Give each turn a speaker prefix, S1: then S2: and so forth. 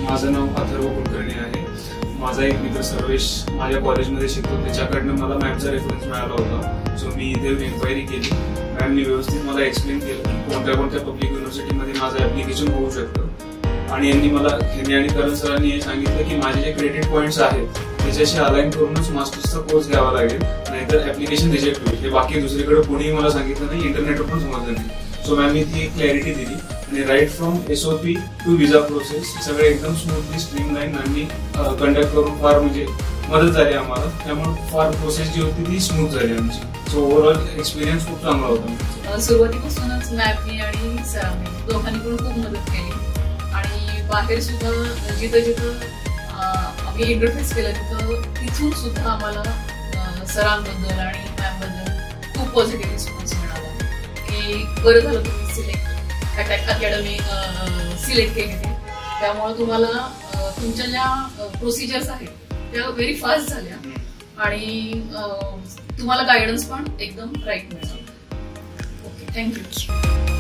S1: माझं नाव अथर्व कुलकर्णी आहे. माझा एक मित्र सर्वेश माझ्या कॉलेजमध्ये शिकतो, त्याच्याकडनं मला मॅमचा रेफरन्स मिळाला होता. सो मी इथे एन्क्वायरी केली. मॅमनी व्यवस्थित मला एक्सप्लेन केलं की कोणत्या कोणत्या पब्लिक युनिव्हर्सिटीमध्ये माझं ऍप्लिकेशन होऊ शकतं. आणि यांनी मला आणि करण सरांनी हे सांगितलं की माझे जे क्रेडिट पॉईंट्स आहेत त्याच्याशी अलाइन करूनच मास्टर्सचा कोर्स घ्यावा लागेल, नाहीतर ऍप्लिकेशन रिजेक्ट होईल. हे बाकी दुसरीकडे कोणीही मला सांगितलं नाही, इंटरनेटवर पण समजलं नाही. सो मॅमनी ती क्लॅरिटी दिली आणि right from SOP to visa process सगळे एकदम स्मूथली स्ट्रीमलाईन मॅमनी कंडक्ट करून फार म्हणजे मदत झाली आम्हाला. त्यामुळे फार प्रोसेस जी होती ती स्मूथ झाली आमची. सो ओव्हरऑल एक्सपिरियन्स खूप चांगला होता.
S2: सुरुवातीपासूनच मॅमनी आणि सरांनी दोघांनी पण खूप मदत केली आणि बाहेर सुद्धा जिथं जिथं आम्ही इंटरफेस केलं तिथून सुद्धा आम्हाला सरांबद्दल आणि मॅमबद्दल खूप पॉझिटिव्ह रिस्पॉन्स मिळाला की बरं झालं तुम्ही अकॅडमी सिलेक्ट केली. त्यामुळे तुम्हाला तुमच्या ज्या प्रोसिजर्स आहेत त्या व्हेरी फास्ट झाल्या आणि तुम्हाला गायडन्स पण एकदम राईट मिळालं. Okay, thank you.